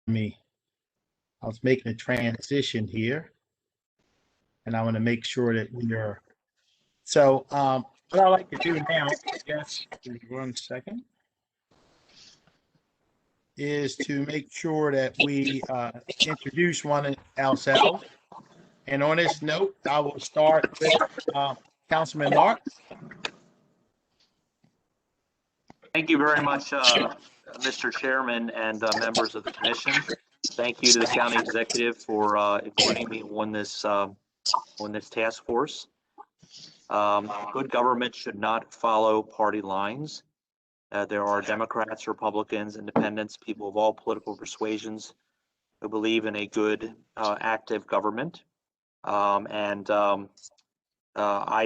me. I was making a transition here, and I want to make sure that we are. So, what I like to do now, yes, 1 second, is to make sure that we introduce one ourselves. And on this note, I will start with Councilman Marks. Thank you very much, Mr. Chairman and members of the commission. Thank you to the county executive for including me on this task force. Good government should not follow party lines. There are Democrats, Republicans, Independents, people of all political persuasions who believe in a good, active government. I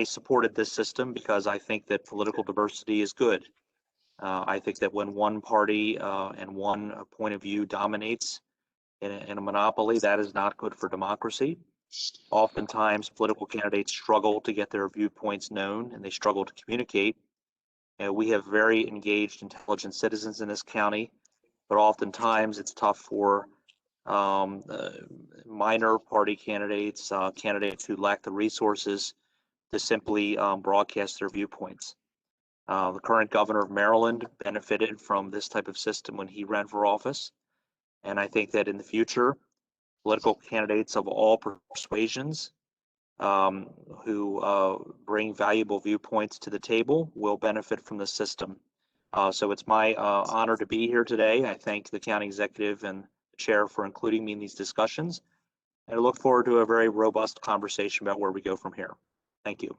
supported this system because I think that political diversity is good. I think that when one party and one point of view dominates in a monopoly, that is not good for democracy. Oftentimes, political candidates struggle to get their viewpoints known, and they struggle to communicate. We have very engaged, intelligent citizens in this county, but oftentimes it's tough for minor party candidates, candidates who lack the resources to simply broadcast their viewpoints. The current governor of Maryland benefited from this type of system when he ran for office. And I think that in the future, political candidates of all persuasions who bring valuable viewpoints to the table will benefit from the system. So it's my honor to be here today. I thank the county executive and the chair for including me in these discussions. And I look forward to a very robust conversation about where we go from here. Thank you.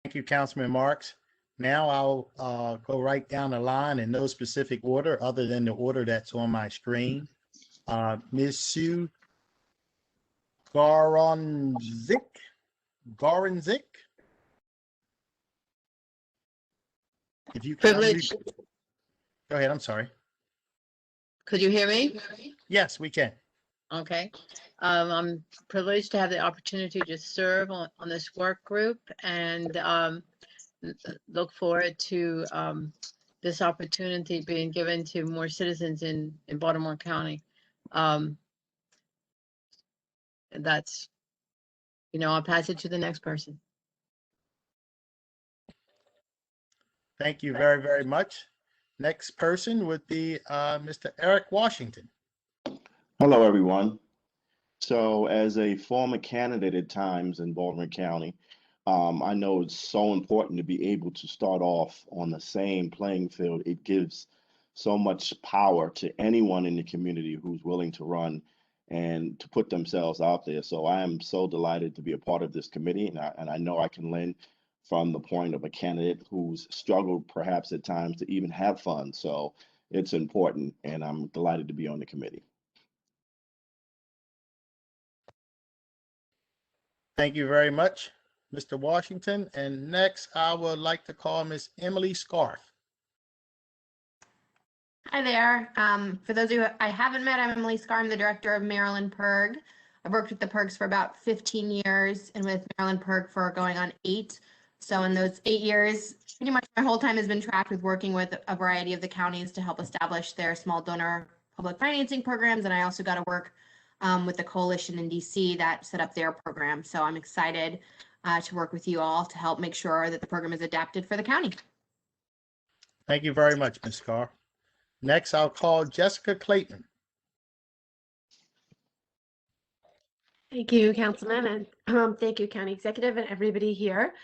Thank you, Councilman Marks. Now I'll go right down the line in no specific order other than the order that's on my screen. Ms. Sue Goranzik. If you can, go ahead. I'm sorry. Could you hear me? Yes, we can. Okay. I'm privileged to have the opportunity to serve on this work group and look forward to this opportunity being given to more citizens in Baltimore County. That's, I'll pass it to the next person. Thank you very, very much. Next person would be Mr. Eric Washington. Hello, everyone. So as a former candidate at times in Baltimore County, I know it's so important to be able to start off on the same playing field. It gives so much power to anyone in the community who's willing to run and to put themselves out there. So I am so delighted to be a part of this committee, and I know I can lend from the point of a candidate who's struggled perhaps at times to even have fun. So it's important, and I'm delighted to be on the committee. Thank you very much, Mr. Washington. And next, I would like to call Ms. Emily Scarf. Hi there. For those of you I haven't met, I'm Emily Scarf. I'm the director of Maryland PIRG. I've worked with the PIRGs for about 15 years and with Maryland PIRG for going on 8. So in those 8 years, pretty much my whole time has been tracked with working with a variety of the counties to help establish their small donor public financing programs. And I also got to work with the coalition in DC that set up their program. So I'm excited to work with you all to help make sure that the program is adapted for the county. Thank you very much, Ms. Scarf. Next, I'll call Jessica Clayton. Thank you, Councilman, and thank you, County Executive and everybody here.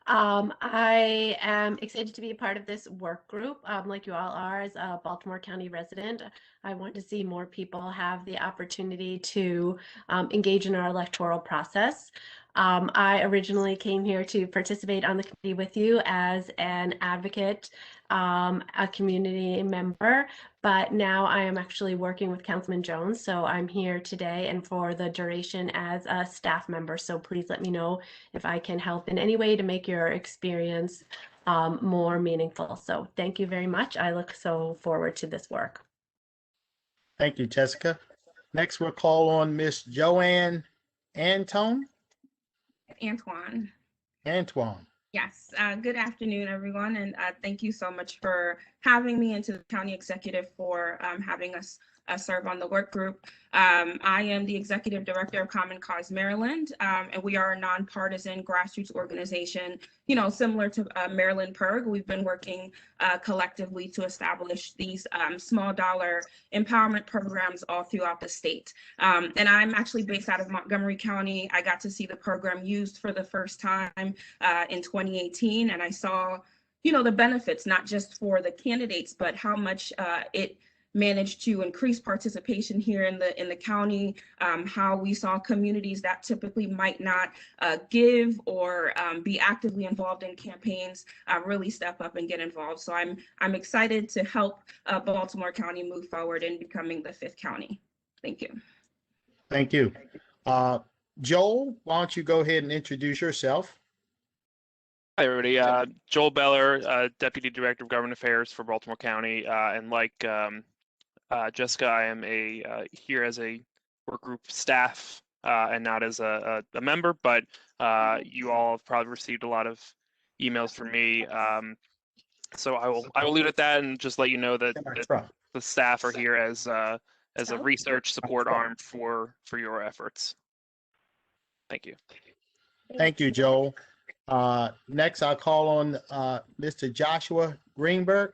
I am excited to be a part of this work group, like you all are. As a Baltimore County resident, I want to see more people have the opportunity to engage in our electoral process. I originally came here to participate on the committee with you as an advocate, a community member, but now I am actually working with Councilman Jones. So I'm here today and for the duration as a staff member. So please let me know if I can help in any way to make your experience more meaningful. So thank you very much. I look so forward to this work. Thank you, Jessica. Next, we'll call on Miss Joanne Antoine. Antoine. Antoine. Yes. Good afternoon, everyone. And thank you so much for having me, and to the county executive for having us serve on the work group. I am the executive director of Common Cause Maryland, and we are a nonpartisan grassroots organization, you know, similar to Maryland PIRG. We've been working collectively to establish these small dollar empowerment programs all throughout the state. And I'm actually based out of Montgomery County. I got to see the program used for the first time in 2018, and I saw, you know, the benefits, not just for the candidates, but how much it managed to increase participation here in the county, how we saw communities that typically might not give or be actively involved in campaigns really step up and get involved. So I'm excited to help Baltimore County move forward in becoming the 5th county. Thank you. Thank you. Joel, why don't you go ahead and introduce yourself? Hi, everybody. Joel Beller, Deputy Director of Government Affairs for Baltimore County. And like Jessica, I am here as a work group staff and not as a member, but you all have probably received a lot of emails from me. So I will leave it at that and just let you know that the staff are here as a research support arm for your efforts. Thank you. Thank you, Joel. Next, I'll call on Mr. Joshua Greenberg.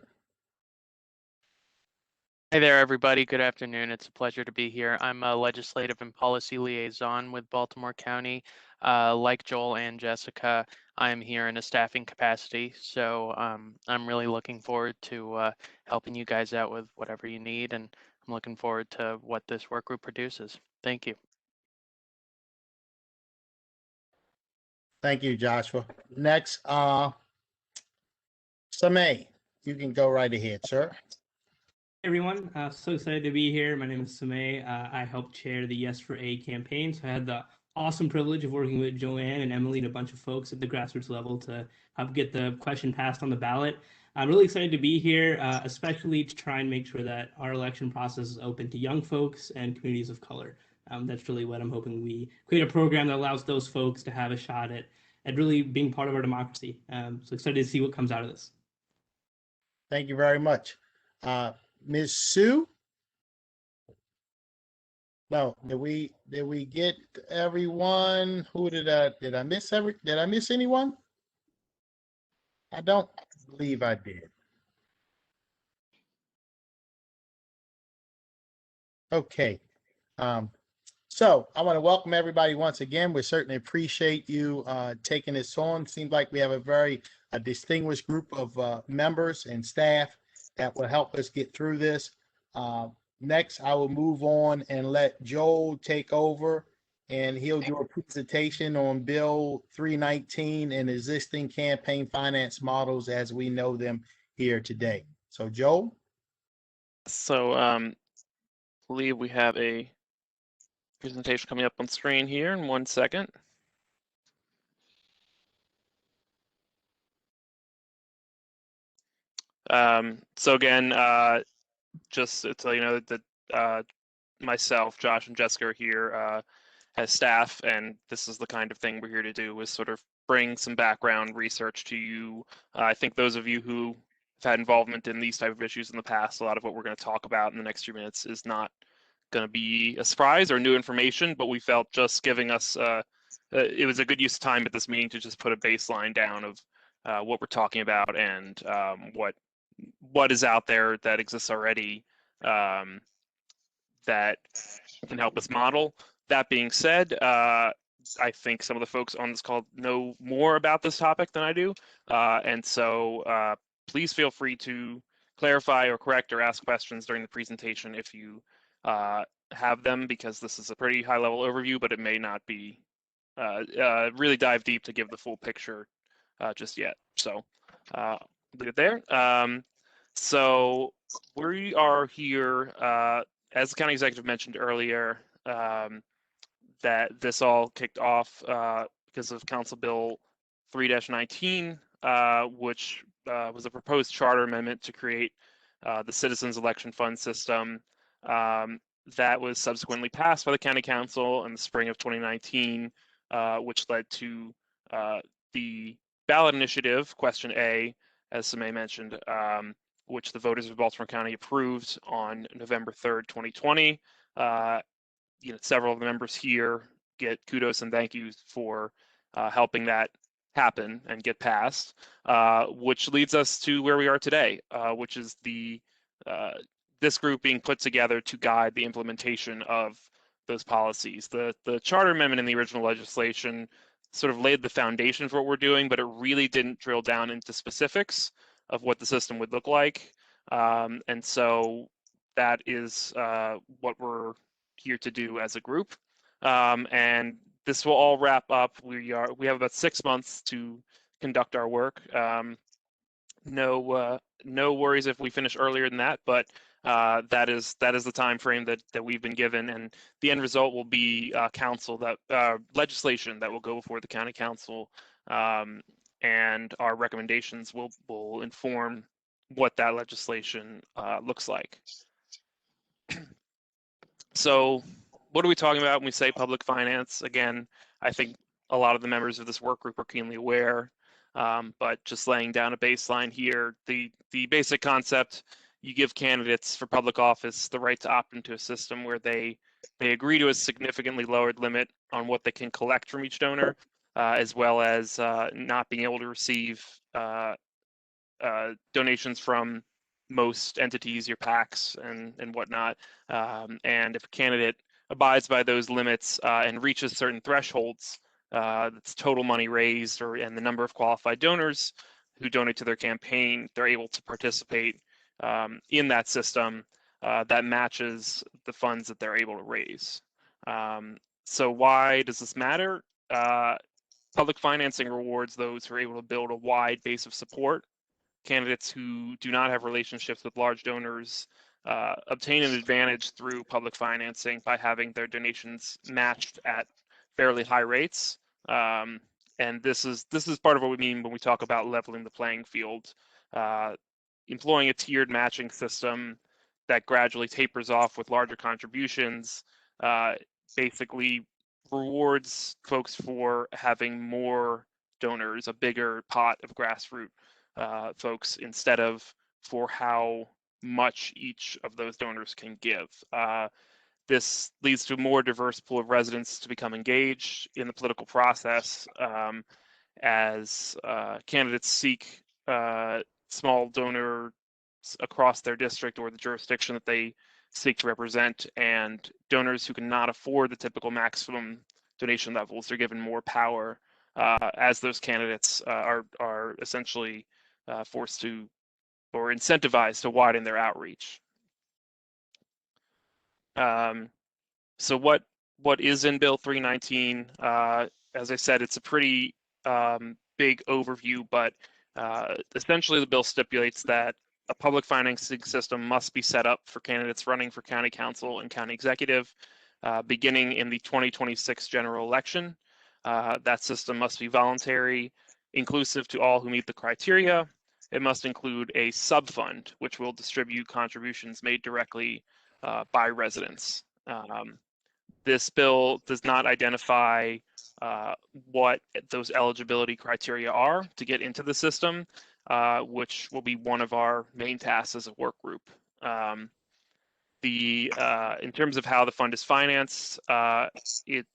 Hey there, everybody. Good afternoon. It's a pleasure to be here. I'm a legislative and policy liaison with Baltimore County. Like Joel and Jessica, I'm here in a staffing capacity. So I'm really looking forward to helping you guys out with whatever you need. And I'm looking forward to what this work group produces. Thank you. Thank you, Joshua. Next, Samay, you can go right ahead, sir. Everyone, so excited to be here. My name is Samay. I help chair the Yes for A campaign. So I had the awesome privilege of working with Joanne and Emily and a bunch of folks at the grassroots level to help get the question passed on the ballot. I'm really excited to be here, especially to try and make sure that our election process is open to young folks and communities of color. That's really what I'm hoping we create a program that allows those folks to have a shot at really being part of our democracy. So excited to see what comes out of this. Thank you very much. Ms. Sue? No, did we get everyone? Who did I miss did I miss anyone? I don't believe I did. Okay. So I want to welcome everybody once again. We certainly appreciate you taking this on. Seems like we have a very distinguished group of members and staff that will help us get through this. Next, I will move on and let Joel take over, and he'll do a presentation on Bill 319 and existing campaign finance models as we know them here today. So Joel? So I believe we have a presentation coming up on screen here in 1 second. So again, just to tell you know that myself, Josh, and Jessica are here as staff, and this is the kind of thing we're here to do, is sort of bring some background research to you. I think those of you who have had involvement in these type of issues in the past, a lot of what we're going to talk about in the next few minutes is not going to be a surprise or new information, but we felt just giving us, it was a good use of time at this meeting to just put a baseline down of what we're talking about and what is out there that exists already that can help us model. That being said, I think some of the folks on this call know more about this topic than I do. And so please feel free to clarify or correct or ask questions during the presentation if you have them, because this is a pretty high level overview, but it may not be really dive deep to give the full picture just yet. So leave it there. So we are here, as the county executive mentioned earlier, that this all kicked off because of Council Bill 3-19, which was a proposed charter amendment to create the Citizens Election Fund system that was subsequently passed by the County Council in the spring of 2019, which led to the ballot initiative, question A, as Samay mentioned, which the voters of Baltimore County approved on November 3rd, 2020. Several of the members here get kudos and thank yous for helping that happen and get passed, which leads us to where we are today, which is this group being put together to guide the implementation of those policies. The charter amendment in the original legislation sort of laid the foundation for what we're doing, but it really didn't drill down into specifics of what the system would look like. And so that is what we're here to do as a group. And this will all wrap up. We have about 6 months to conduct our work. No worries if we finish earlier than that, but that is the time frame that we've been given, and the end result will be legislation that will go before the county council, and our recommendations will inform what that legislation looks like. So what are we talking about when we say public finance? Again, I think a lot of the members of this work group are keenly aware, but just laying down a baseline here, the basic concept: you give candidates for public office the right to opt into a system where they agree to a significantly lowered limit on what they can collect from each donor, as well as not being able to receive donations from most entities, your PACs and whatnot. And if a candidate abides by those limits and reaches certain thresholds, that's total money raised and the number of qualified donors who donate to their campaign, they're able to participate in that system that matches the funds that they're able to raise. So why does this matter? Public financing rewards those who are able to build a wide base of support. Candidates who do not have relationships with large donors obtain an advantage through public financing by having their donations matched at fairly high rates. And this is part of what we mean when we talk about leveling the playing field. Employing a tiered matching system that gradually tapers off with larger contributions basically rewards folks for having more donors, a bigger pot of grassroots folks, instead of for how much each of those donors can give. This leads to a more diverse pool of residents to become engaged in the political process as candidates seek small donors across their district or the jurisdiction that they seek to represent, and donors who cannot afford the typical maximum donation levels are given more power as those candidates are essentially forced to or incentivized to widen their outreach. So what is in Bill 319? As I said, it's a pretty big overview, but essentially the bill stipulates that a public financing system must be set up for candidates running for county council and county executive beginning in the 2026 general election. That system must be voluntary, inclusive to all who meet the criteria. It must include a sub-fund, which will distribute contributions made directly by residents. This bill does not identify what those eligibility criteria are to get into the system, which will be one of our main tasks as a work group. In terms of how the fund is financed, it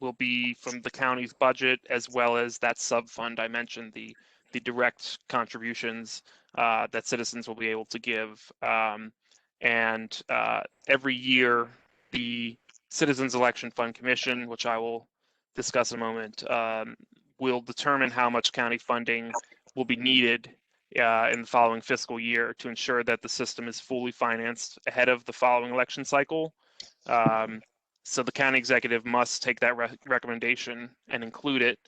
will be from the county's budget, as well as that sub-fund I mentioned, the direct contributions that citizens will be able to give. And every year, the Citizens Election Fund Commission, which I will discuss in a moment, will determine how much county funding will be needed in the following fiscal year to ensure that the system is fully financed ahead of the following election cycle. So the county executive must take that recommendation and include it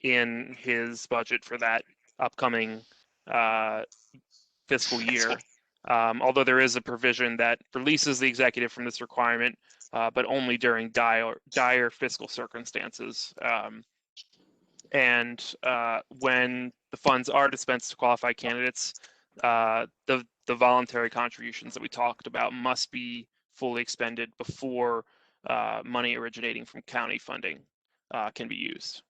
in his budget for that upcoming fiscal year. Although there is a provision that releases the executive from this requirement, but only during dire fiscal circumstances. And when the funds are dispensed to qualified candidates, the voluntary contributions that we talked about must be fully expended before money originating from county funding can be used.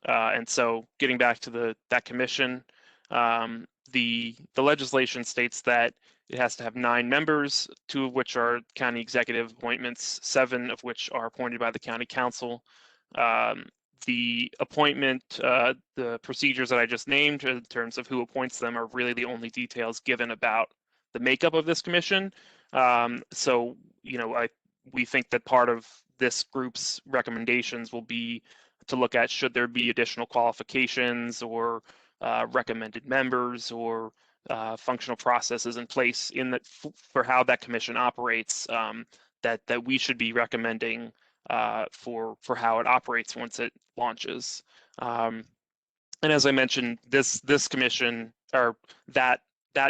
And so getting back to that commission, The legislation states that it has to have 9 members, 2 of which are county executive appointments, 7 of which are appointed by the county council. The appointment, the procedures that I just named in terms of who appoints them are really the only details given about the makeup of this commission. So, you know, we think that part of this group's recommendations will be to look at should there be additional qualifications or recommended members or functional processes in place in that for how that commission operates, that we should be recommending for how it operates once it launches. And as I mentioned, this commission or that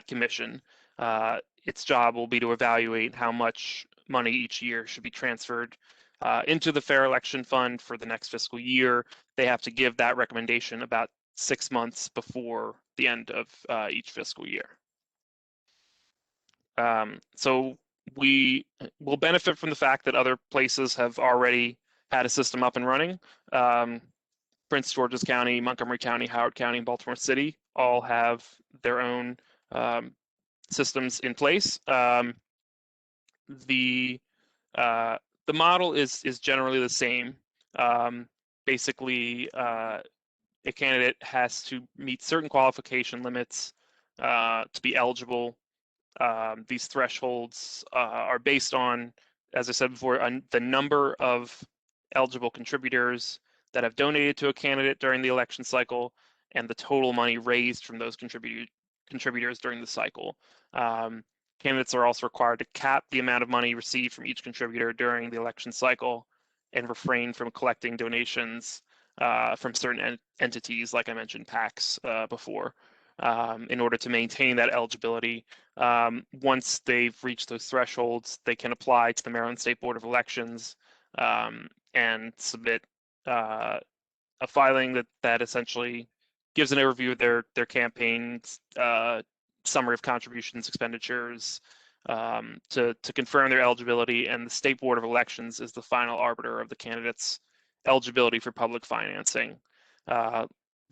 commission, its job will be to evaluate how much money each year should be transferred into the Fair Election Fund for the next fiscal year. They have to give that recommendation about 6 months before the end of each fiscal year. So we will benefit from the fact that other places have already had a system up and running. Prince George's County, Montgomery County, Howard County, and Baltimore City all have their own systems in place. The model is generally the same. Basically, a candidate has to meet certain qualification limits to be eligible. These thresholds are based on, as I said before, on the number of eligible contributors that have donated to a candidate during the election cycle and the total money raised from those contributors during the cycle. Candidates are also required to cap the amount of money received from each contributor during the election cycle and refrain from collecting donations from certain entities, like I mentioned, PACs before, in order to maintain that eligibility. Once they've reached those thresholds, they can apply to the Maryland State Board of Elections and submit a filing that essentially gives an overview of their campaigns, summary of contributions, expenditures, to confirm their eligibility, and the State Board of Elections is the final arbiter of the candidate's eligibility for public financing.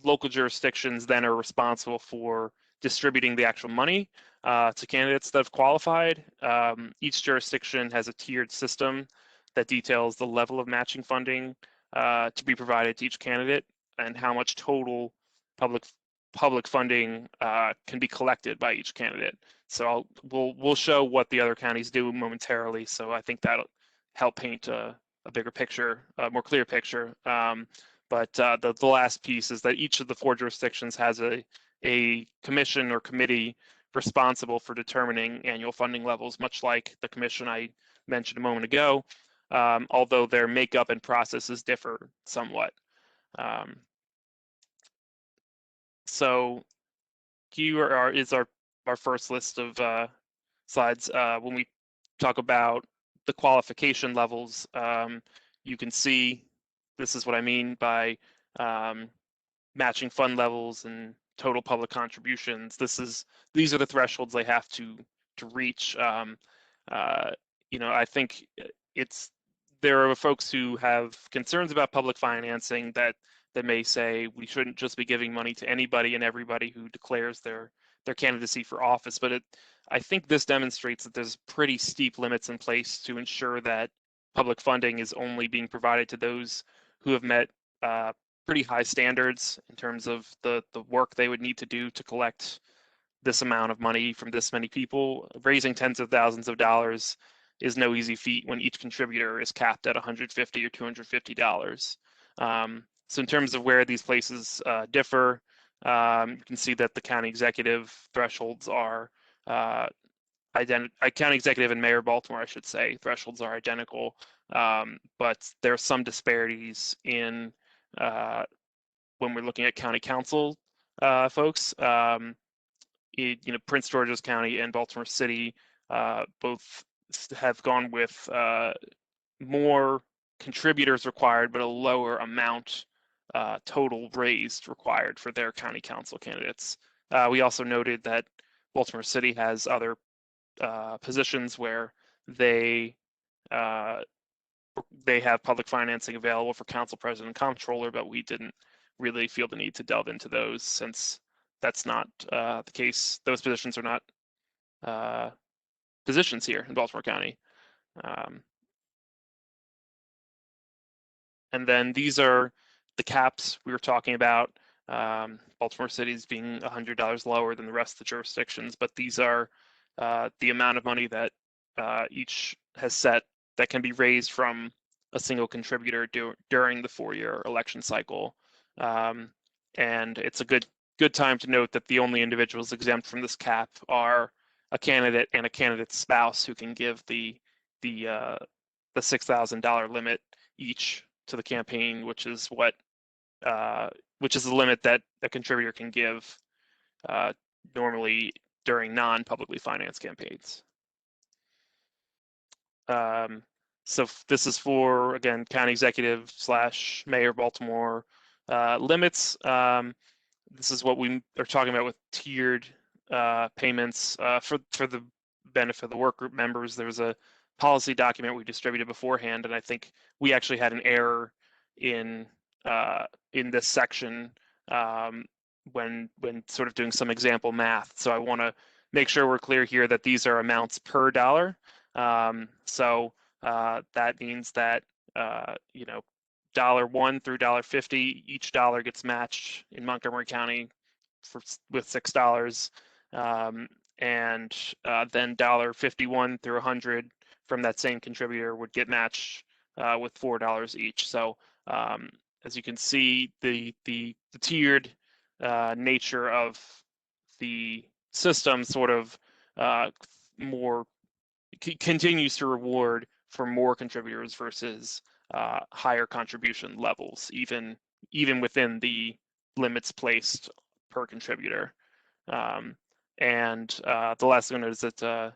Local jurisdictions then are responsible for distributing the actual money to candidates that have qualified. Each jurisdiction has a tiered system that details the level of matching funding to be provided to each candidate and how much total public funding can be collected by each candidate. So we'll show what the other counties do momentarily. So I think that'll help paint a bigger picture, a more clear picture. But the last piece is that each of the 4 jurisdictions has a commission or committee responsible for determining annual funding levels, much like the commission I mentioned a moment ago, although their makeup and processes differ somewhat. So here is our first list of slides. When we talk about the qualification levels, you can see this is what I mean by matching fund levels and total public contributions. These are the thresholds they have to reach. You know, I think there are folks who have concerns about public financing that may say we shouldn't just be giving money to anybody and everybody who declares their candidacy for office. But I think this demonstrates that there's pretty steep limits in place to ensure that public funding is only being provided to those who have met pretty high standards in terms of the work they would need to do to collect this amount of money from this many people. Raising tens of thousands of dollars is no easy feat when each contributor is capped at $150 or $250. So in terms of where these places differ, you can see that the county executive thresholds are county executive and mayor Baltimore, I should say, thresholds are identical, but there are some disparities in when we're looking at county council folks. You know, Prince George's County and Baltimore City both have gone with more contributors required, but a lower amount total raised required for their county council candidates. We also noted that Baltimore City has other positions where they have public financing available for council president and comptroller, but we didn't really feel the need to delve into those since that's not the case. Those positions are not positions here in Baltimore County. And then these are the caps we were talking about. Baltimore City's being $100 lower than the rest of the jurisdictions, but these are the amount of money that each has set that can be raised from a single contributor during the 4-year election cycle. And it's a good time to note that the only individuals exempt from this cap are a candidate and a candidate's spouse, who can give the $6,000 limit each to the campaign, which is the limit that a contributor can give normally during non-publicly financed campaigns. So this is for, again, county executive / mayor of Baltimore limits. This is what we are talking about with tiered payments for the benefit of the work group members. There's a policy document we distributed beforehand, and I think we actually had an error in this section when sort of doing some example math. So I want to make sure we're clear here that these are amounts per dollar. So that means that $1 through $1.50, each dollar gets matched in Montgomery County with $6, and then $1.51 through 100 from that same contributor would get matched with $4 each. So as you can see, the tiered nature of the system sort of more continues to reward for more contributors versus higher contribution levels, even within the limits placed per contributor. And the last one is that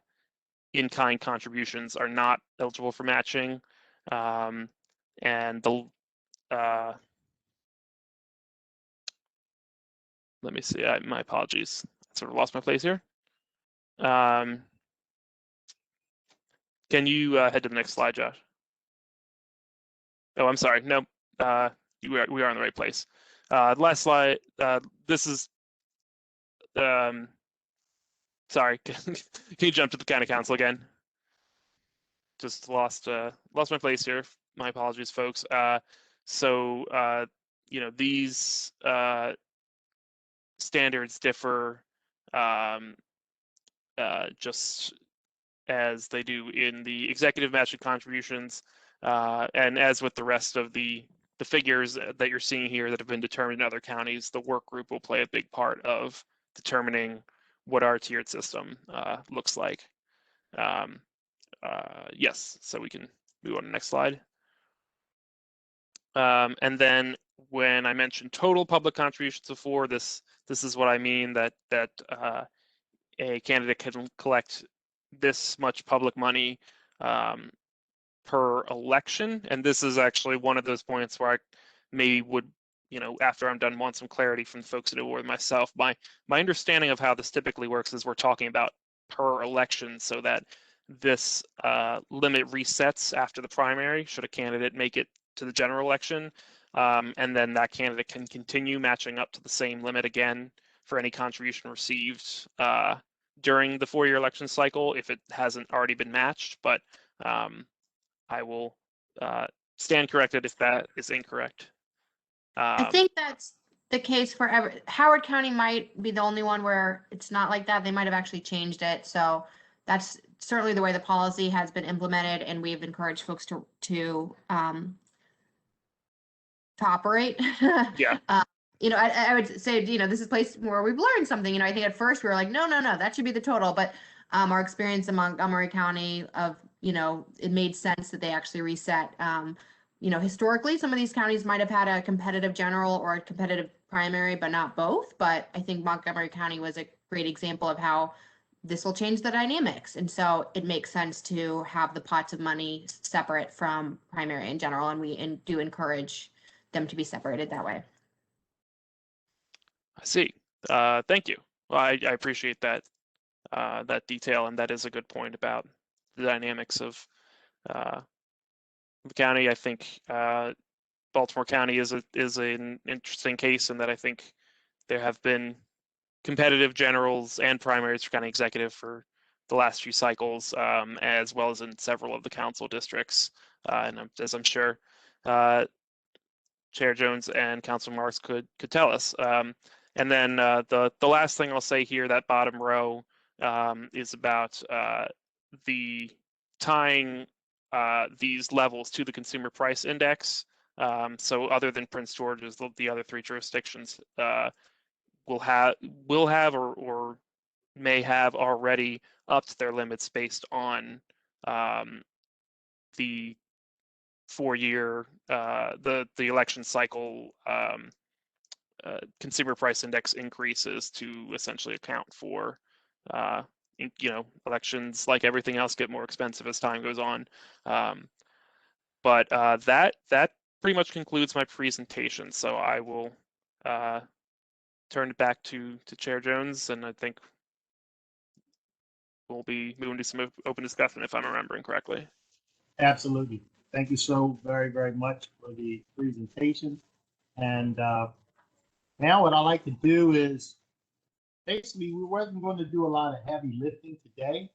in-kind contributions are not eligible for matching. And the let me see, my apologies. I sort of lost my place here. Can you head to the next slide, Josh? Oh, I'm sorry. No, we are in the right place. Last slide. This is, sorry. Can you jump to the county council again? Just lost my place here. My apologies, folks. So these standards differ just as they do in the executive matching contributions, and as with the rest of the figures that you're seeing here that have been determined in other counties, the work group will play a big part of determining what our tiered system looks like. Yes, so we can move on to the next slide. And then when I mentioned total public contributions before, this is what I mean, that a candidate can collect this much public money per election. And this is actually one of those points where I maybe would, after I'm done, want some clarity from the folks at award myself. My understanding of how this typically works is we're talking about per election, so that this limit resets after the primary should a candidate make it to the general election, and then that candidate can continue matching up to the same limit again for any contribution received during the 4-year election cycle if it hasn't already been matched. But I will stand corrected if that is incorrect. I think that's the case for Howard County might be the only one where it's not like that. They might have actually changed it. So that's certainly the way the policy has been implemented, and we've encouraged folks to operate. Yeah. I would say, this is a place where we've learned something. I think at first we were like, no, that should be the total. But our experience in Montgomery County of, it made sense that they actually reset. Historically, some of these counties might have had a competitive general or a competitive primary, but not both. But I think Montgomery County was a great example of how this will change the dynamics. And so it makes sense to have the pots of money separate from primary and general. And we do encourage them to be separated that way. I see. Thank you. Well, I appreciate that detail, and that is a good point about the dynamics of the county. I think Baltimore County is an interesting case in that I think there have been competitive generals and primaries for county executive for the last few cycles, as well as in several of the council districts. As I'm sure Chair Jones and Councilor Marks could tell us. And then the last thing I'll say here, that bottom row, is about the tying these levels to the consumer price index. So other than Prince George's, the other 3 jurisdictions will have or may have already upped their limits based on the 4-year the election cycle consumer price index increases to essentially account for elections, like everything else, get more expensive as time goes on. But that pretty much concludes my presentation. So I will turn it back to Chair Jones, and I think we'll be moving to some open discussion if I'm remembering correctly. Absolutely. Thank you so very, very much for the presentation. And now what I like to do is, basically, we wasn't going to do a lot of heavy lifting today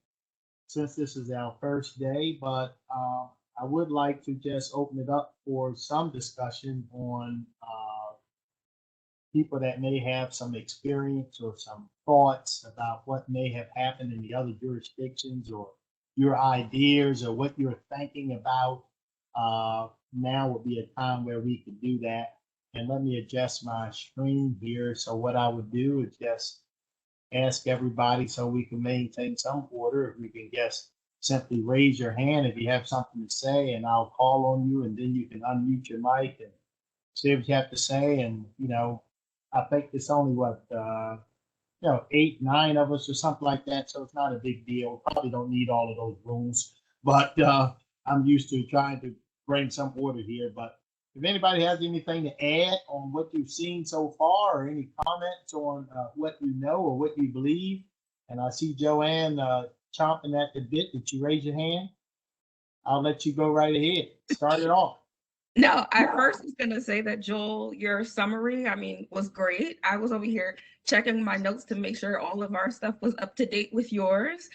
since this is our first day, but I would like to just open it up for some discussion on people that may have some experience or some thoughts about what may have happened in the other jurisdictions, or your ideas or what you're thinking about. Now would be a time where we could do that. And let me adjust my screen here. So what I would do is just ask everybody, so we can maintain some order, if we can just simply raise your hand if you have something to say, and I'll call on you, and then you can unmute your mic and say what you have to say. And, I think it's only 8, 9 of us or something like that. So it's not a big deal. Probably don't need all of those rooms, but I'm used to trying to bring some order here. But if anybody has anything to add on what you've seen so far, or any comments on what you know or what you believe, and I see Joanne chomping at the bit. Did you raise your hand? I'll let you go right ahead. Start it off. No, I first was going to say that, Joel, your summary, was great. I was over here checking my notes to make sure all of our stuff was up to date with yours.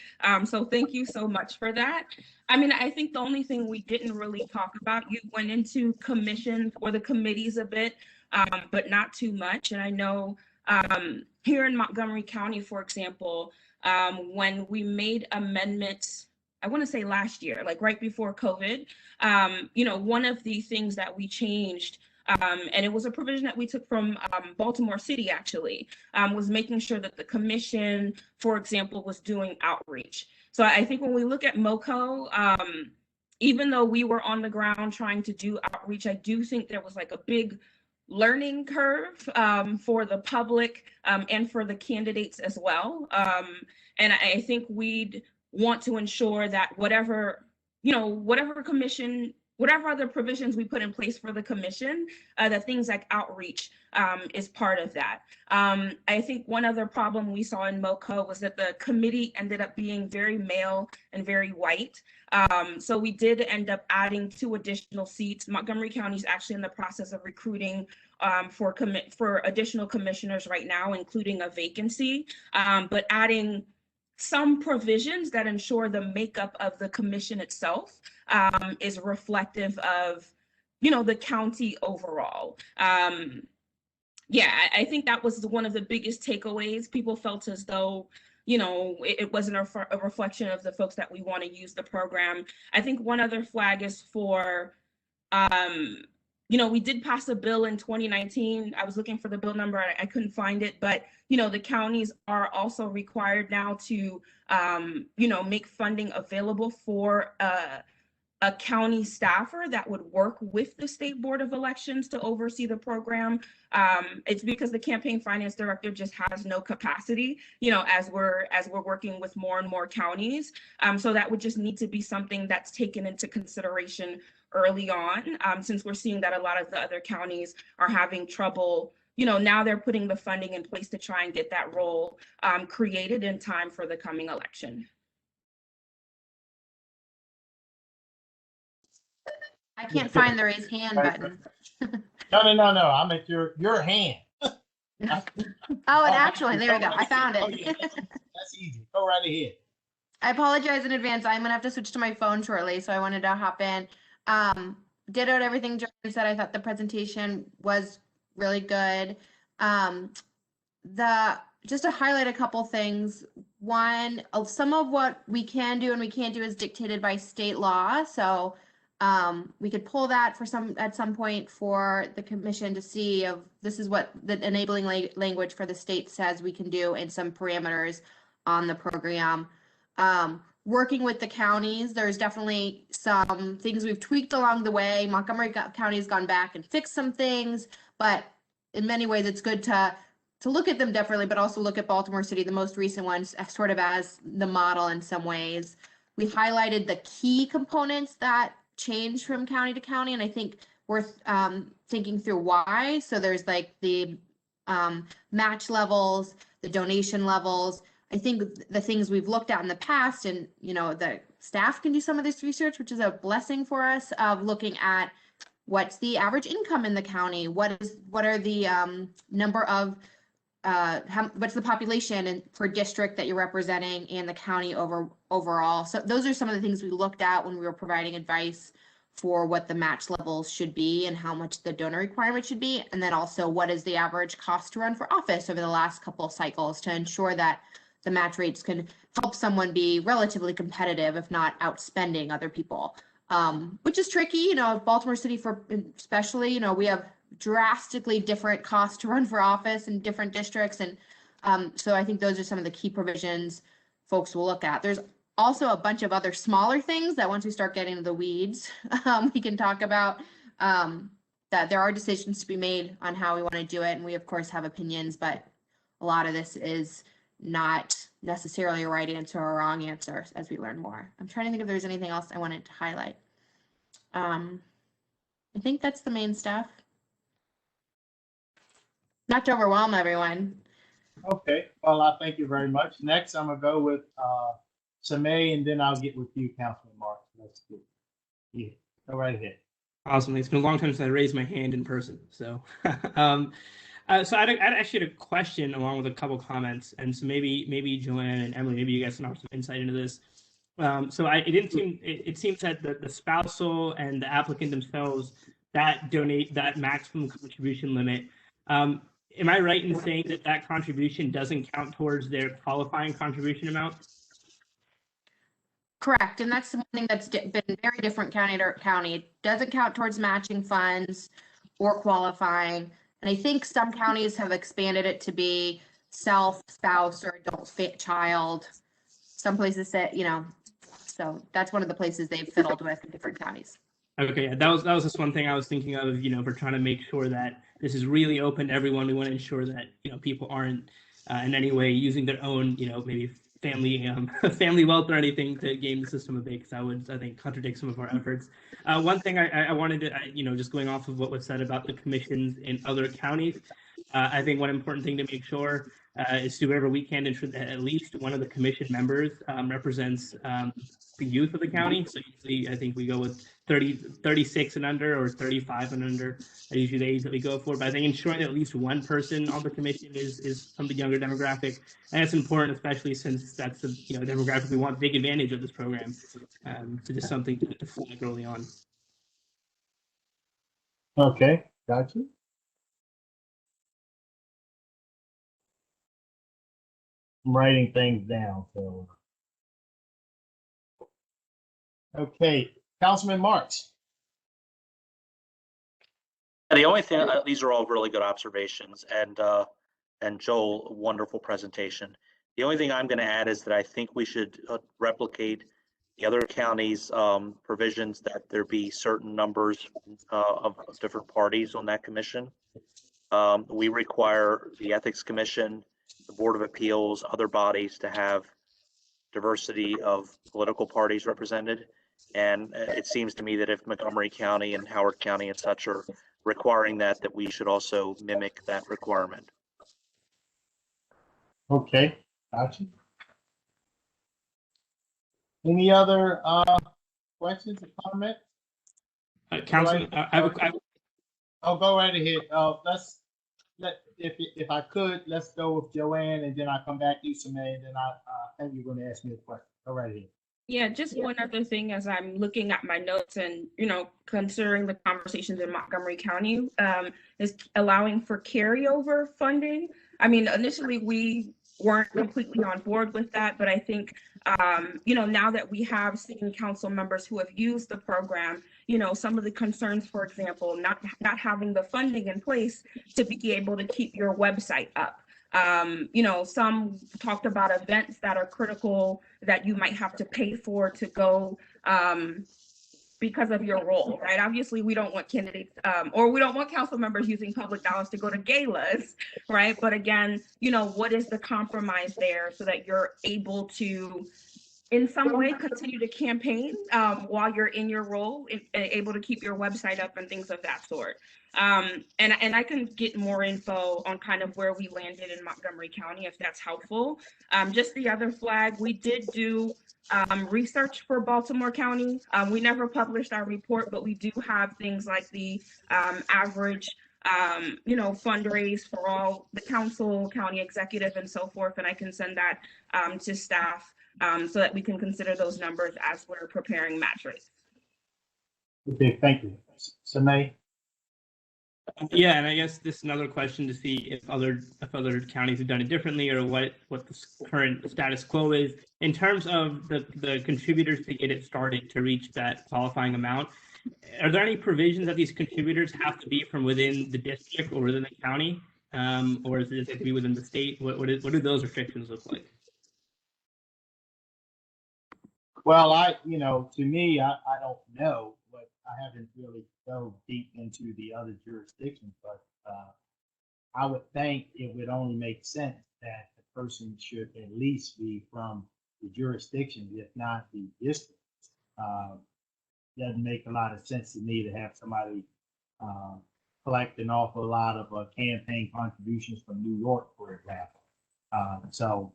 So thank you so much for that. I think the only thing we didn't really talk about, you went into commissions or the committees a bit, but not too much. And I know here in Montgomery County, for example, when we made amendments, I want to say last year, like right before COVID, one of the things that we changed, and it was a provision that we took from Baltimore City, actually, was making sure that the commission, for example, was doing outreach. So I think when we look at MoCo, even though we were on the ground trying to do outreach, I do think there was like a big learning curve for the public and for the candidates as well. And I think we'd want to ensure that whatever other provisions we put in place for the commission, that things like outreach is part of that. I think one other problem we saw in MoCo was that the committee ended up being very male and very white. So we did end up adding 2 additional seats. Montgomery County is actually in the process of recruiting for additional commissioners right now, including a vacancy, but adding some provisions that ensure the makeup of the commission itself is reflective of, the county overall. I think that was one of the biggest takeaways. People felt as though, it wasn't a reflection of the folks that we want to use the program. I think one other flag is for, we did pass a bill in 2019. I was looking for the bill number. I couldn't find it, but, the counties are also required now to, make funding available for a county staffer that would work with the State Board of Elections to oversee the program. It's because the campaign finance director just has no capacity, as we're working with more and more counties. So that would just need to be something that's taken into consideration early on, since we're seeing that a lot of the other counties are having trouble. Now they're putting the funding in place to try and get that role created in time for the coming election. I can't find the raise hand button. No. I'm at your hand. Oh, and actually, there we go. I found Oh, it. yeah, that's easy. Go right ahead. I apologize in advance. I'm gonna have to switch to my phone shortly, so I wanted to hop in. Dittoed everything Joanne said. I thought the presentation was really good. Just to highlight a couple things. One, some of what we can do and we can't do is dictated by state law. So we could pull that for at some point for the commission to see if this is what the enabling language for the state says we can do and some parameters on the program. Working with the counties, there's definitely some things we've tweaked along the way. Montgomery County has gone back and fixed some things, but in many ways it's good to look at them differently, but also look at Baltimore City, the most recent ones, sort of as the model in some ways. We highlighted the key components that change from county to county, and I think worth thinking through why. So there's like the match levels, the donation levels. I think the things we've looked at in the past, and the staff can do some of this research, which is a blessing for us, of looking at what's the average income in the county, what are the number of what's the population and per district that you're representing and the county overall. So those are some of the things we looked at when we were providing advice for what the match levels should be and how much the donor requirement should be. And then also what is the average cost to run for office over the last couple of cycles to ensure that the match rates can help someone be relatively competitive, if not outspending other people, which is tricky. Baltimore City especially, we have drastically different costs to run for office in different districts. And so I think those are some of the key provisions folks will look at. There's also a bunch of other smaller things that once we start getting into the weeds, we can talk about, that there are decisions to be made on how we want to do it. And we of course have opinions, but a lot of this is not necessarily a right answer or a wrong answer as we learn more. I'm trying to think if there's anything else I wanted to highlight. I think that's the main stuff. Not to overwhelm everyone. Okay, well, I thank you very much. Next, I'm gonna go with Samay, and then I'll get with you, Councilman Mark. Let's do it. Yeah, go right ahead. Awesome. It's been a long time since I raised my hand in person. So, so I'd actually had a question along with a couple comments, and so maybe Joanne and Emily, maybe you guys can offer some insight into this. It seems that the spousal and the applicant themselves that donate that maximum contribution limit. Am I right in saying that contribution doesn't count towards their qualifying contribution amount? Correct, and that's something that's been very different county to county. It doesn't count towards matching funds or qualifying. And I think some counties have expanded it to be self, spouse, or adult child. Some places say, so that's one of the places they've fiddled with in different counties. Okay, that was just one thing I was thinking of. We're trying to make sure that this is really open to everyone. We want to ensure that people aren't in any way using their own maybe family wealth or anything to game the system a bit, because that would, I think, contradict some of our efforts. One thing I wanted to, just going off of what was said about the commissions in other counties, I think one important thing to make sure is to do whatever we can to ensure that at least one of the commission members represents the youth of the county. So usually I think we go with 36 and under, or 35 and under, are usually the age that we go for. But I think ensuring that at least one person on the commission is from the younger demographic, and it's important, especially since that's the demographic we want to take advantage of this program. So just something to flag early on. Okay, got you. I'm writing things down, so. Okay, Councilman Marks. The only thing, these are all really good observations, and Joel, wonderful presentation. The only thing I'm going to add is that I think we should replicate the other counties' provisions, that there be certain numbers of different parties on that commission. We require the Ethics Commission, the Board of Appeals, other bodies to have diversity of political parties represented. And it seems to me that if Montgomery County and Howard County and such are requiring that we should also mimic that requirement. Okay, gotcha. Any other questions or comments? Councilman, Oh, go right ahead. if I could, let's go with Joanne, and then I'll come back to you, Samay, and then I think you're going to ask me a question. Go right ahead. Yeah, just one other thing as I'm looking at my notes and, considering the conversations in Montgomery County, is allowing for carryover funding. I mean, initially we weren't completely on board with that, but I think, now that we have city council members who have used the program, some of the concerns, for example, not having the funding in place to be able to keep your website up. Some talked about events that are critical that you might have to pay for to go because of your role, right? Obviously, we don't want candidates or we don't want council members using public dollars to go to galas, right? But again, what is the compromise there so that you're able to, in some way, continue to campaign while you're in your role, able to keep your website up and things of that sort. And I can get more info on kind of where we landed in Montgomery County, if that's helpful. Just the other flag, we did do research for Baltimore County. We never published our report, but we do have things like the average fundraise for all the council, county executive, and so forth. And I can send that to staff so that we can consider those numbers as we're preparing match rates. Okay, thank you. Samay? Yeah, and I guess this is another question to see if other counties have done it differently or what the current status quo is in terms of the contributors to get it started to reach that qualifying amount. Are there any provisions that these contributors have to be from within the district or within the county, or is it to be within the state? What do those restrictions look like? Well, to me, I don't know, but I haven't really dove deep into the other jurisdictions, but I would think it would only make sense that the person should at least be from the jurisdiction, if not the district. Doesn't make a lot of sense to me to have somebody collect an awful lot of campaign contributions from New York, for example. So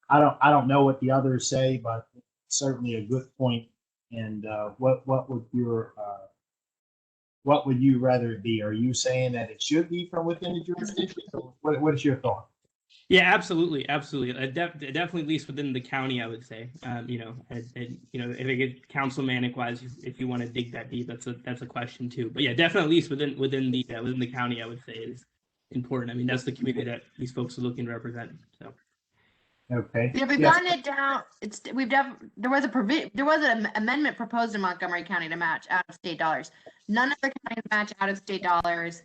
I don't know what the others say, but certainly a good point. And what would you rather it be? Are you saying that it should be from within the jurisdiction? So what is your thought? Yeah, absolutely. Definitely, at least within the county, I would say. If it gets councilmanic wise, if you want to dig that deep, that's a question too. But yeah, definitely at least within the county, I would say is important. I mean, that's the community that these folks are looking to represent. So. Okay. Yeah, we've gotten it down. There was an amendment proposed in Montgomery County to match out of state dollars. None of the counties match out of state dollars.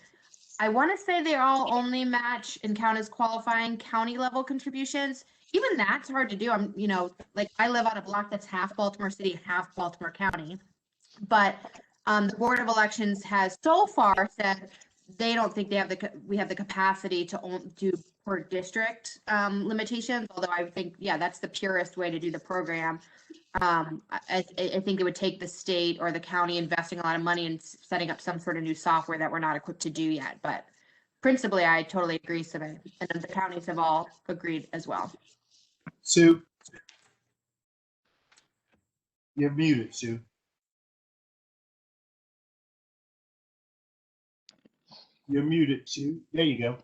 I want to say they all only match and count as qualifying county level contributions. Even that's hard to do. I live on a block that's half Baltimore City, half Baltimore County. But the Board of Elections has so far said they don't think we have the capacity to do per district limitations. Although I think, that's the purest way to do the program. I think it would take the state or the county investing a lot of money in setting up some sort of new software that we're not equipped to do yet. But principally, I totally agree, Samay. And the counties have all agreed as well. Sue, you're muted, Sue. You're muted, Sue. There you go.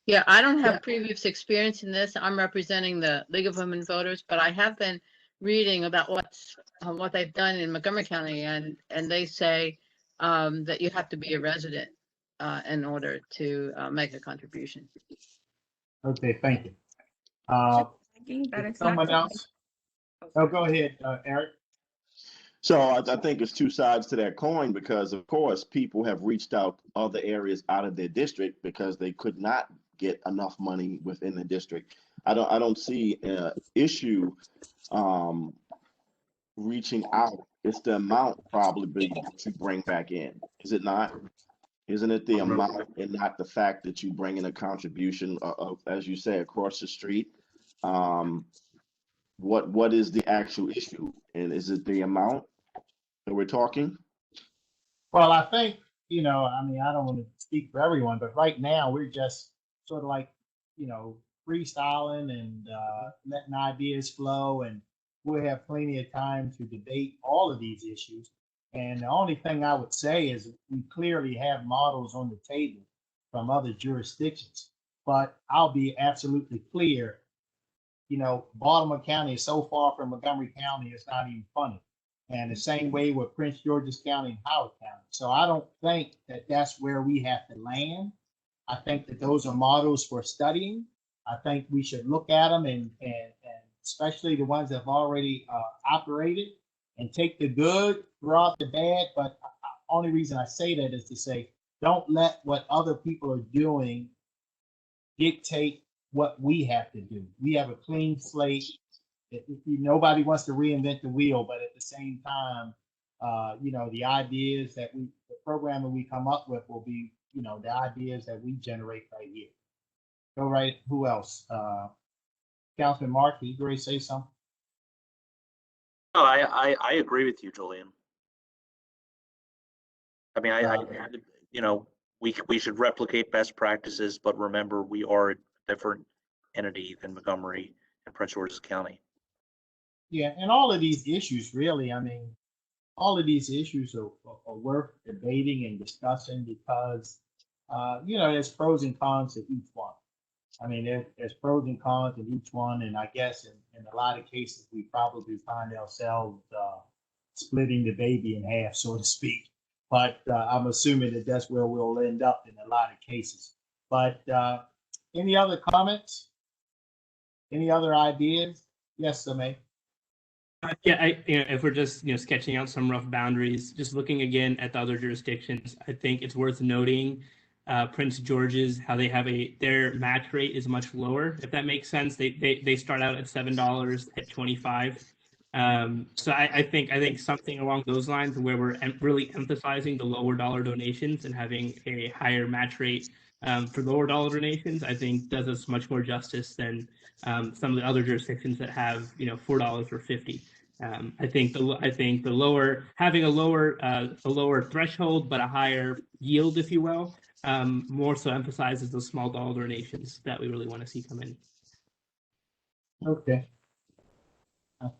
Yeah, I don't have previous experience in this. I'm representing the League of Women Voters, but I have been reading about what they've done in Montgomery County, and they say that you have to be a resident in order to make a contribution. Okay, thank you. Someone else? Oh, go ahead, Eric. So I think it's two sides to that coin because, of course, people have reached out other areas out of their district because they could not get enough money within the district. I don't see an issue reaching out. It's the amount probably that you bring back in, is it not? Isn't it the amount and not the fact that you bring in a contribution of, as you say, across the street? What is the actual issue, and is it the amount that we're talking? Well, I think, I don't want to speak for everyone, but right now we're just sort of like, freestyling and letting ideas flow, and we'll have plenty of time to debate all of these issues. And the only thing I would say is we clearly have models on the table from other jurisdictions. but I'll be absolutely clear. You know, Baltimore County is so far from Montgomery County, it's not even funny. And the same way with Prince George's County and Howard County. So I don't think that that's where we have to land. I think that those are models for studying. I think we should look at them and especially the ones that have already operated and take the good, throw out the bad. But only reason I say that is to say, don't let what other people are doing dictate what we have to do. We have a clean slate. Nobody wants to reinvent the wheel, but at the same time, you know, the ideas that the programming we come up with will be, you know, the ideas that we generate right here. Go right. Who else? Councilman Markey, you ready to say something? No, I agree with you, Julian. I mean, you know, we should replicate best practices, but remember, we are a different entity than Montgomery and Prince George's County. Yeah, and all of these issues, really, I mean, all of these issues are worth debating and discussing because, you know, there's pros and cons to each one. I mean, there's pros and cons in each one, and I guess in a lot of cases, we probably find ourselves splitting the baby in half, so to speak. But I'm assuming that that's where we'll end up in a lot of cases. But any other comments? Any other ideas? Yes, Samay. Yeah, you know, if we're just, you know, sketching out some rough boundaries, just looking again at the other jurisdictions, I think it's worth noting Prince George's, how they have their match rate is much lower, if that makes sense. They start out at $7 at 25. So I think something along those lines where we're really emphasizing the lower dollar donations and having a higher match rate for lower dollar donations, I think does us much more justice than some of the other jurisdictions that have, you know, $4 or 50. I think the lower, having a lower threshold but a higher yield, if you will, more so emphasizes those small dollar donations that we really want to see come in. Okay.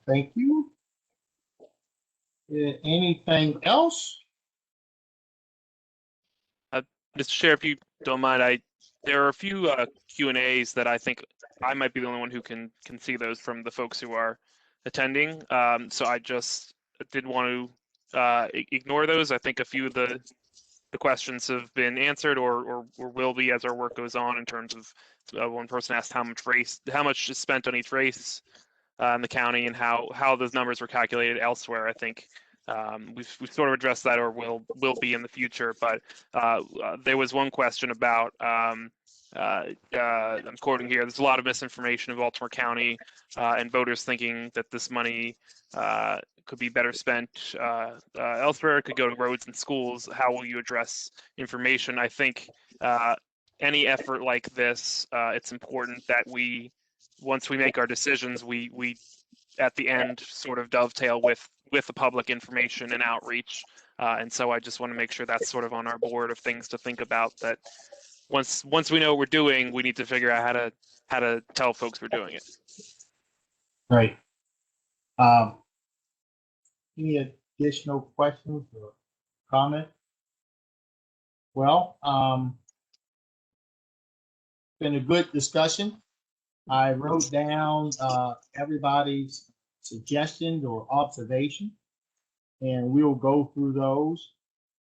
Thank you. Anything else? Mr. Chair, if you don't mind, there are a few Q&As that I think I might be the only one who can see those from the folks who are attending. So I just did want to ignore those. I think a few of the questions have been answered or will be as our work goes on, in terms of one person asked how much is spent on each race in the county and how those numbers were calculated elsewhere. I think we've sort of addressed that, or will be in the future. But there was one question about, I'm quoting here, there's a lot of misinformation in Baltimore County and voters thinking that this money could be better spent elsewhere. It could go to roads and schools. How will you address information? I think any effort like this, it's important that once we make our decisions, we at the end sort of dovetail with the public information and outreach. And so I just want to make sure that's sort of on our board of things to think about, that once we know what we're doing, we need to figure out how to tell folks we're doing it. Right. Any additional questions or comments? Well, been a good discussion. I wrote down everybody's suggestions or observations, and we'll go through those.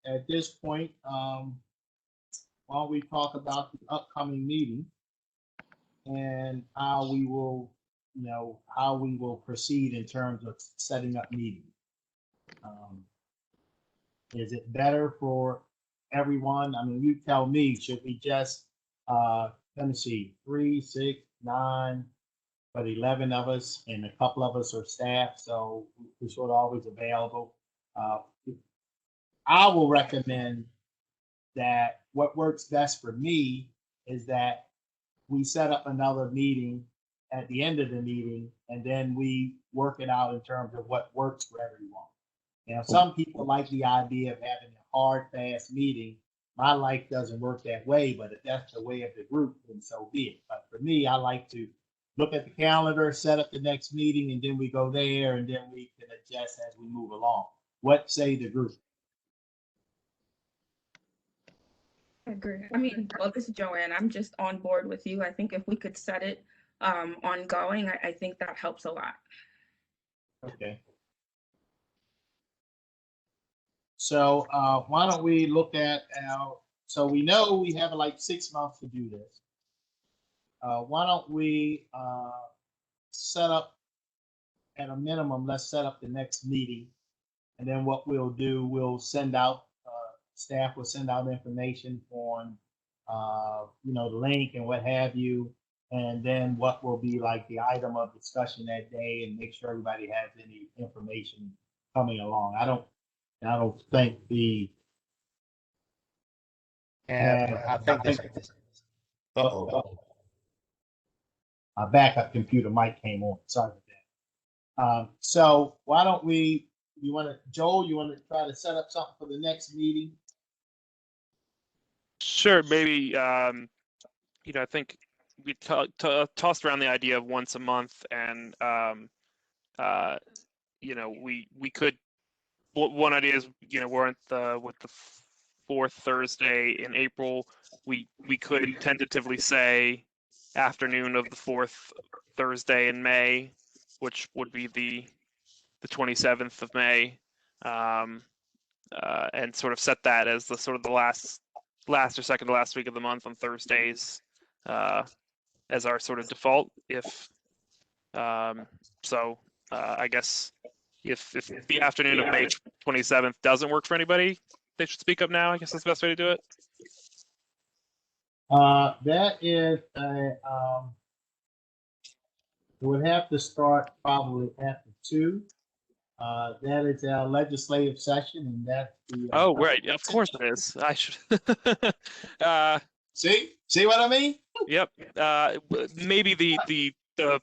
At this point, while we talk about the upcoming meeting and how we will, proceed in terms of setting up meetings. Is it better for everyone? I mean, you tell me, should we just, let me see, 3, 6, 9, but 11 of us, and a couple of us are staff, so we're sort of always available. I will recommend that what works best for me is that we set up another meeting at the end of the meeting, and then we work it out in terms of what works for everyone. Now, some people like the idea of having a hard, fast meeting. My life doesn't work that way, but if that's the way of the group, then so be it. But for me, I like to look at the calendar, set up the next meeting, and then we go there, and then we can adjust as we move along. What say the group? I agree. I mean, well, this is Joanne. I'm just on board with you. I think if we could set it ongoing, I think that helps a lot. Okay. So why don't we look at so we know we have like 6 months to do this. Why don't we set up, at a minimum, let's set up the next meeting. And then what we'll do, we'll send out, staff will send out information on, the link and what have you. And then what will be like the item of discussion that day, and make sure everybody has any information coming along. I don't think I think this. My backup computer mic came on. Sorry about that. So why don't we? Joel? You want to try to set up something for the next meeting? Sure, maybe, I think we tossed around the idea of once a month, and, we could, one idea is, we're with the fourth Thursday in April, we could tentatively say afternoon of the fourth Thursday in May, which would be the 27th of May, and sort of set that as the sort of the last or second to last week of the month on Thursdays, as our sort of default. I guess if the afternoon of May 27th doesn't work for anybody, they should speak up now. I guess that's the best way to do it. That is it would have to start probably after 2. That is our legislative session, and that's the. Oh, right. Of course it is. I should. See what I mean? Yep. Maybe the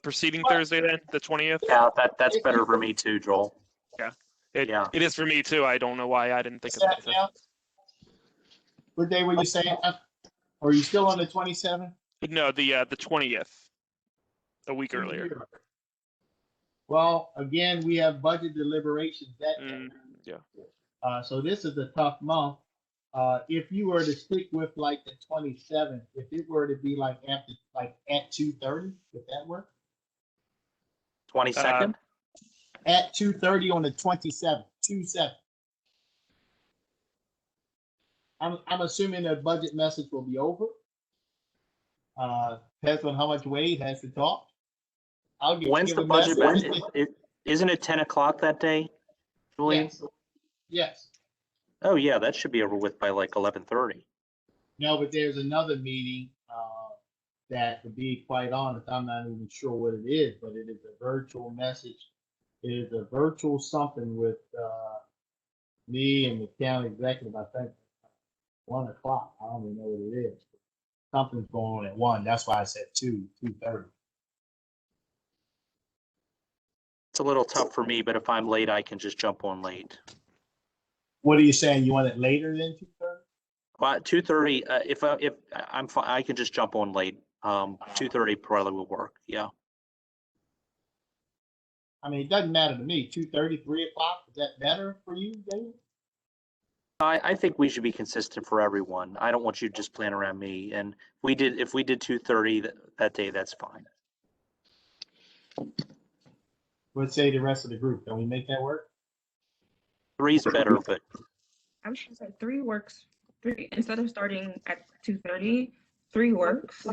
preceding Thursday then, the 20th. Yeah, that's better for me too, Joel. Yeah. Yeah. It is for me too. I don't know why I didn't think of that. Now? What day were you saying? Are you still on the 27th? No, the 20th, a week earlier. Well, again, we have budget deliberations that day. Yeah. So this is a tough month. If you were to stick with like the 27th, if it were to be like at 2:30, would that work? 22nd? At 2:30 on the 27th, 2/7. I'm assuming the budget message will be over. Depends on how much Wade has to talk. When's the budget message? Isn't it 10 o'clock that day, Julian? Yes. Oh yeah, that should be over with by like 11:30. No, but there's another meeting that, to be quite honest, I'm not even sure what it is, but it is a virtual message. It is a virtual something with me and the county executive, I think 1 o'clock. I don't even know what it is. Something's going on at 1. That's why I said 2:30. It's a little tough for me, but if I'm late, I can just jump on late. What are you saying? You want it later than 2:30? Well, 2:30. If I'm fine, I can just jump on late. 2:30 probably will work. Yeah. I mean, it doesn't matter to me. 2:30, 3 o'clock. Is that better for you, David? I think we should be consistent for everyone. I don't want you to just plan around me. And if we did 2:30 that day, that's fine. Let's say the rest of the group. Can we make that work? 3's better, but I was gonna say 3 works. 3 instead of starting at 2:30, 3 works.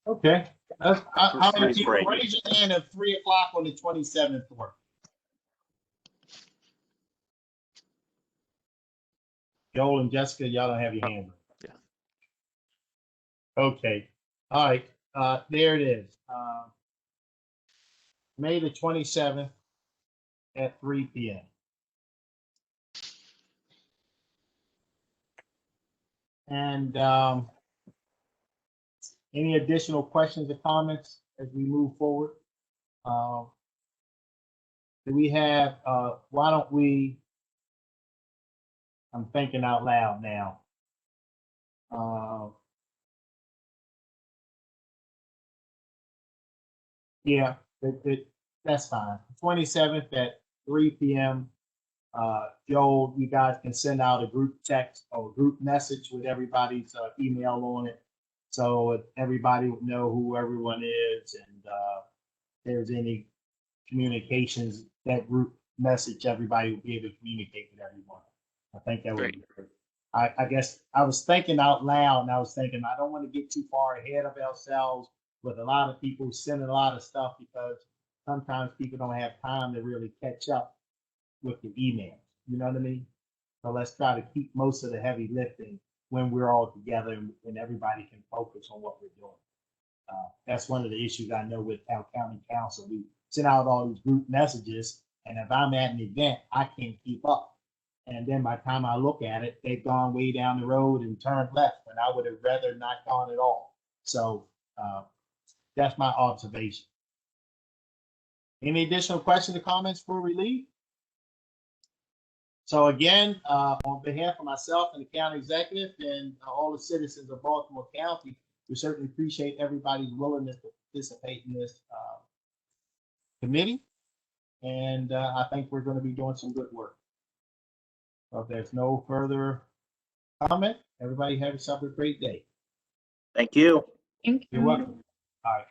Okay. How many Three's people great. raise your hand at 3 o'clock on the 27th work? Joel and Jessica, y'all don't have your hand raised. Yeah. Okay. All right. There it is. May the 27th at 3 p.m. And any additional questions or comments as we move forward? Do we have, why don't we, I'm thinking out loud now. Yeah, that's fine. 27th at 3 p.m. Joel, you guys can send out a group text or group message with everybody's email on it. So everybody would know who everyone is, and if there's any communications, that group message, everybody will be able to communicate with everyone. I think that would be great. I guess I was thinking out loud, and I was thinking I don't want to get too far ahead of ourselves with a lot of people sending a lot of stuff, because sometimes people don't have time to really catch up with the emails. You know what I mean? So let's try to keep most of the heavy lifting when we're all together and everybody can focus on what we're doing. That's one of the issues I know with our county council. We send out all these group messages, and if I'm at an event, I can't keep up. And then by the time I look at it, they've gone way down the road and turned left, and I would have rather not gone at all. So that's my observation. Any additional questions or comments before we leave? So again, on behalf of myself and the county executive and all the citizens of Baltimore County, we certainly appreciate everybody's willingness to participate in this committee. And I think we're going to be doing some good work. So if there's no further comment, everybody have yourself a great day. Thank you. Thank You're welcome. All right.